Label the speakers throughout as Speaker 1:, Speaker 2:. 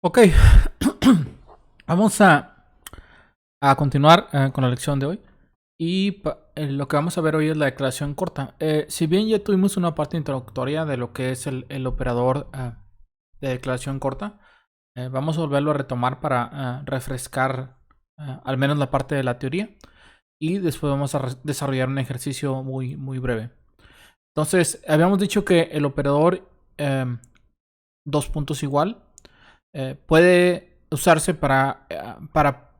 Speaker 1: Ok, vamos a continuar con la lección de hoy. Y lo que vamos a ver hoy es la declaración corta. Si bien ya tuvimos una parte introductoria de lo que es el operador de declaración corta, vamos a volverlo a retomar para refrescar al menos la parte de la teoría. Y después vamos a desarrollar un ejercicio muy breve. Entonces, habíamos dicho que el operador dos puntos igual puede usarse para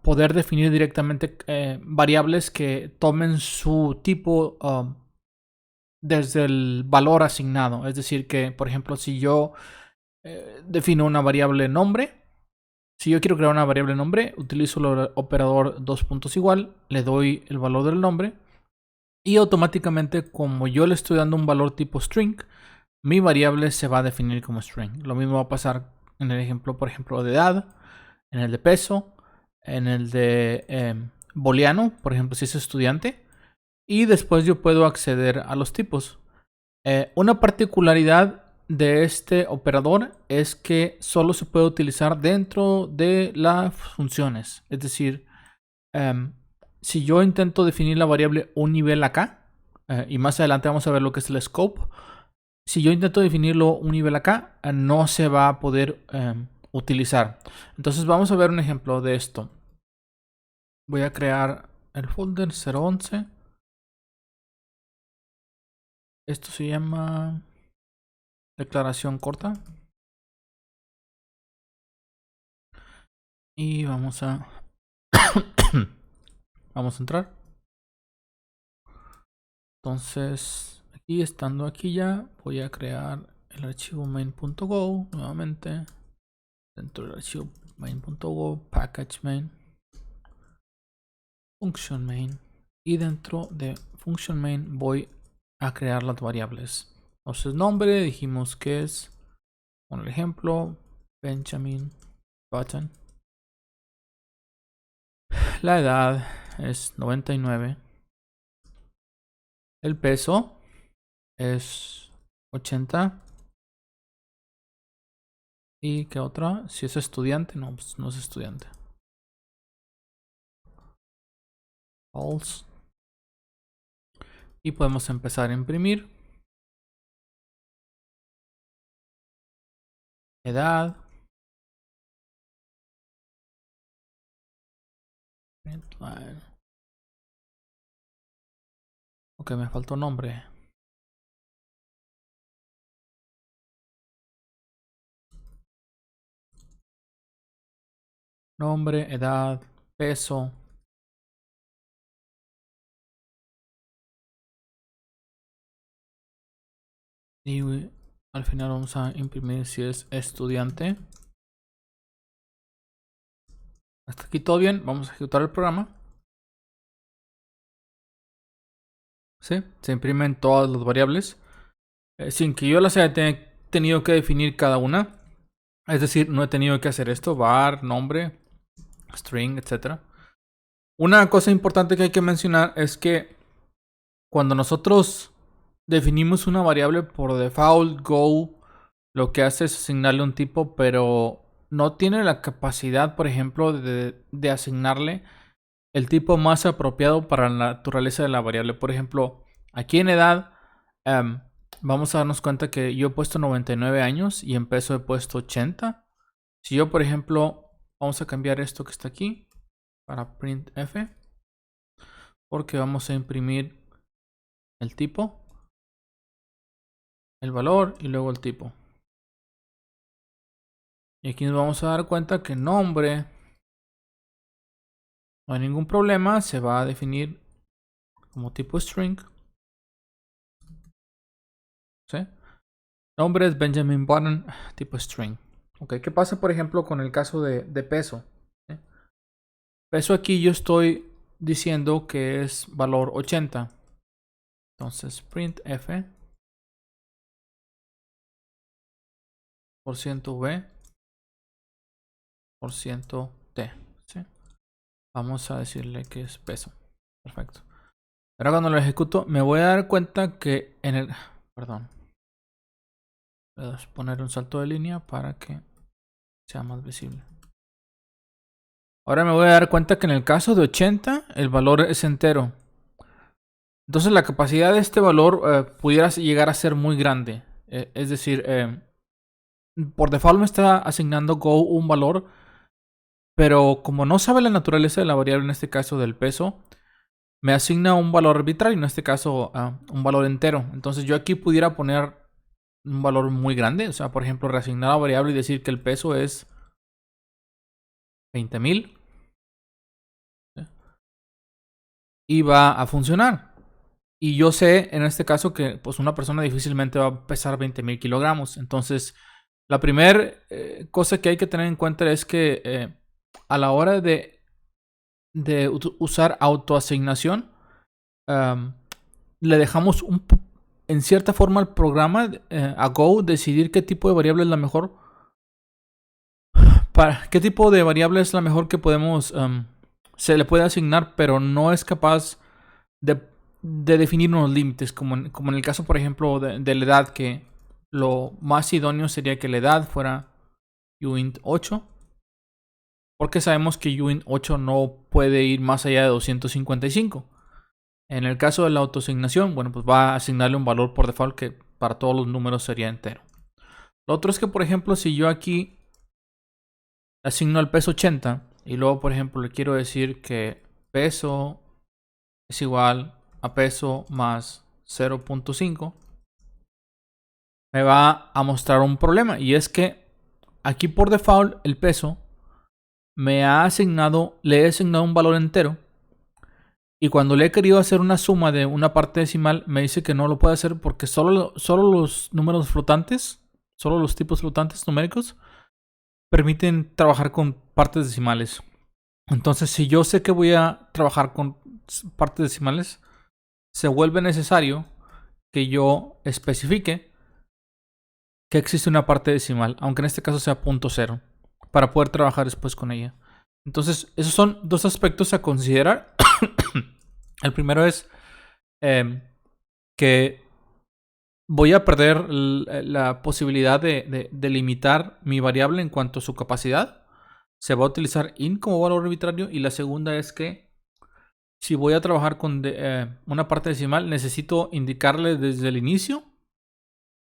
Speaker 1: poder definir directamente variables que tomen su tipo desde el valor asignado. Es decir, que por ejemplo, si yo defino una variable nombre, si yo quiero crear una variable nombre, utilizo el operador dos puntos igual, le doy el valor del nombre y automáticamente, como yo le estoy dando un valor tipo string, mi variable se va a definir como string. Lo mismo va a pasar en el ejemplo, por ejemplo, de edad, en el de peso, en el de booleano, por ejemplo, si es estudiante. Y después yo puedo acceder a los tipos. Una particularidad de este operador es que solo se puede utilizar dentro de las funciones. Es decir, si yo intento definir la variable un nivel acá, y más adelante vamos a ver lo que es el scope. Si yo intento definirlo un nivel acá, no se va a poder utilizar. Entonces vamos a ver un ejemplo de esto. Voy a crear el folder 011. Esto se llama declaración corta. Y vamos a vamos a entrar. Entonces, aquí estando aquí ya, voy a crear el archivo main.go nuevamente. Dentro del archivo main.go, package main, function main. Y dentro de function main voy a crear las variables. Entonces, nombre, dijimos que es, por ejemplo, Benjamin Button. La edad es 99. El peso es 80. ¿Y qué otra? Si es estudiante, no, pues no es estudiante. False. Y podemos empezar a imprimir. Edad. Ok, me faltó nombre. Nombre, edad, peso. Y al final vamos a imprimir si es estudiante. Hasta aquí todo bien. Vamos a ejecutar el programa. ¿Sí? Se imprimen todas las variables. Sin que yo las haya tenido que definir cada una. Es decir, no he tenido que hacer esto. Var, nombre, string, etc. Una cosa importante que hay que mencionar es que cuando nosotros definimos una variable por default, Go lo que hace es asignarle un tipo, pero no tiene la capacidad, por ejemplo, de asignarle el tipo más apropiado para la naturaleza de la variable. Por ejemplo, aquí en edad, vamos a darnos cuenta que yo he puesto 99 años y en peso he puesto 80. Si yo, por ejemplo, vamos a cambiar esto que está aquí para printf, porque vamos a imprimir el tipo, el valor y luego el tipo. Y aquí nos vamos a dar cuenta que nombre, no hay ningún problema, se va a definir como tipo string. ¿Sí? Nombre es Benjamin Button, tipo string. Ok, ¿qué pasa por ejemplo con el caso de peso? ¿Sí? Peso aquí yo estoy diciendo que es valor 80. Entonces printf %v %t. ¿Sí? Vamos a decirle que es peso. Perfecto. Ahora cuando lo ejecuto me voy a dar cuenta que en el... Perdón. Voy a poner un salto de línea para que sea más visible. Ahora me voy a dar cuenta que en el caso de 80 el valor es entero. Entonces la capacidad de este valor pudiera llegar a ser muy grande. Es decir, por default me está asignando Go un valor, pero como no sabe la naturaleza de la variable, en este caso del peso, me asigna un valor arbitrario, en este caso un valor entero. Entonces yo aquí pudiera poner un valor muy grande. O sea, por ejemplo, reasignar la variable y decir que el peso es 20,000. Y va a funcionar. Y yo sé en este caso que pues una persona difícilmente va a pesar 20,000 kilogramos. Entonces, la primera cosa que hay que tener en cuenta es que a la hora de usar autoasignación, le dejamos en cierta forma al programa, a Go, decidir qué tipo de variable es la mejor. ¿Qué tipo de variable es la mejor que podemos se le puede asignar, pero no es capaz de definir unos límites, como en el caso, por ejemplo, de la edad, que lo más idóneo sería que la edad fuera uint 8, porque sabemos que uint 8 no puede ir más allá de 255. En el caso de la autoasignación, bueno, pues va a asignarle un valor por default que para todos los números sería entero. Lo otro es que, por ejemplo, si yo aquí asigno al peso 80 y luego, por ejemplo, le quiero decir que peso es igual a peso más 0.5, me va a mostrar un problema. Y es que aquí por default el peso le he asignado un valor entero. Y cuando le he querido hacer una suma de una parte decimal, me dice que no lo puede hacer porque solo los números flotantes, solo los tipos flotantes numéricos, permiten trabajar con partes decimales. Entonces, si yo sé que voy a trabajar con partes decimales, se vuelve necesario que yo especifique que existe una parte decimal, aunque en este caso sea 0.0, para poder trabajar después con ella. Entonces, esos son dos aspectos a considerar. El primero es que voy a perder la posibilidad de limitar mi variable en cuanto a su capacidad. Se va a utilizar int como valor arbitrario. Y la segunda es que si voy a trabajar con una parte decimal, necesito indicarle desde el inicio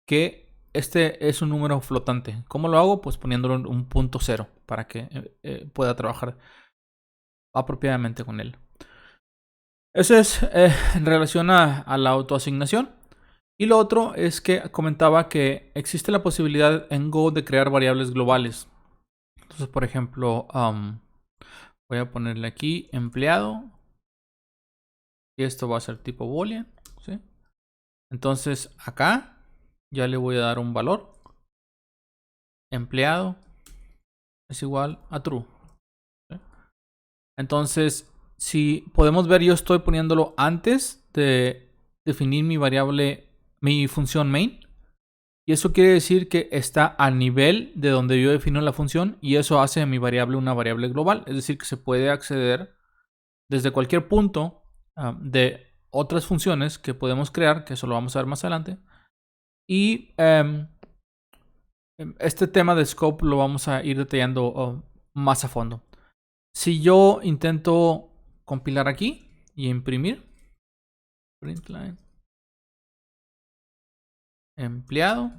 Speaker 1: que este es un número flotante. ¿Cómo lo hago? Pues poniéndolo en un 0.0 para que pueda trabajar apropiadamente con él. Eso es en relación a la autoasignación. Y lo otro es que comentaba que existe la posibilidad en Go de crear variables globales. Entonces, por ejemplo, voy a ponerle aquí empleado. Y esto va a ser tipo boolean, ¿sí? Entonces, acá ya le voy a dar un valor. Empleado es igual a true, ¿sí? Entonces, si podemos ver, yo estoy poniéndolo antes de definir mi variable, mi función main. Y eso quiere decir que está a nivel de donde yo defino la función. Y eso hace de mi variable una variable global. Es decir, que se puede acceder desde cualquier punto de otras funciones que podemos crear, que eso lo vamos a ver más adelante. Y este tema de scope lo vamos a ir detallando más a fondo. Si yo intento compilar aquí y imprimir, println empleado,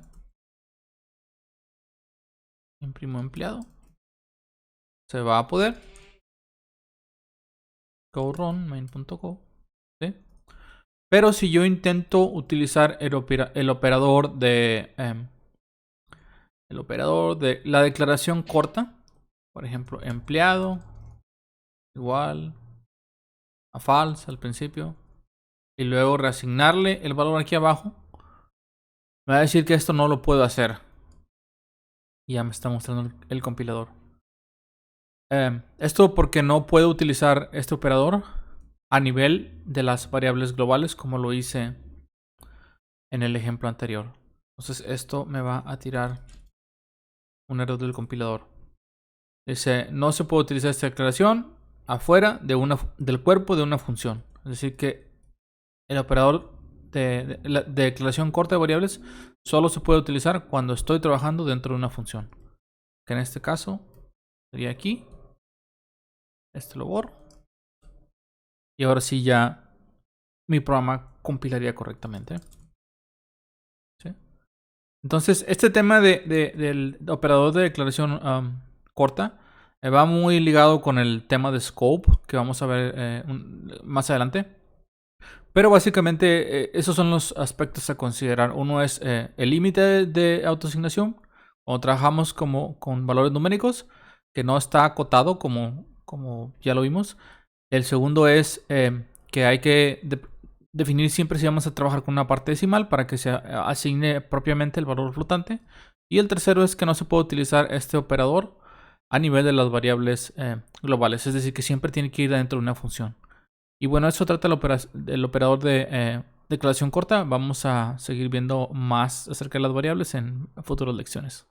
Speaker 1: imprimo empleado, se va a poder. Go run main.go, ¿sí? Pero si yo intento utilizar el operador de la declaración corta, por ejemplo, empleado igual a false al principio, y luego reasignarle el valor aquí abajo, me va a decir que esto no lo puedo hacer. Y ya me está mostrando el compilador. Esto porque no puedo utilizar este operador a nivel de las variables globales como lo hice en el ejemplo anterior. Entonces esto me va a tirar un error del compilador. Dice, no se puede utilizar esta declaración afuera del cuerpo de una función. Es decir que el operador de declaración corta de variables solo se puede utilizar cuando estoy trabajando dentro de una función. que en este caso sería aquí. Lo borro. Y ahora sí ya mi programa compilaría correctamente. ¿Sí? Entonces, este tema del operador de declaración corta va muy ligado con el tema de scope que vamos a ver más adelante. Pero básicamente esos son los aspectos a considerar. Uno es el límite de autoasignación. O trabajamos con valores numéricos, que no está acotado como ya lo vimos. El segundo es que hay que definir siempre si vamos a trabajar con una parte decimal para que se asigne propiamente el valor flotante. Y el tercero es que no se puede utilizar este operador a nivel de las variables globales. Es decir, que siempre tiene que ir dentro de una función. Y bueno, eso trata el operador de declaración corta. Vamos a seguir viendo más acerca de las variables en futuras lecciones.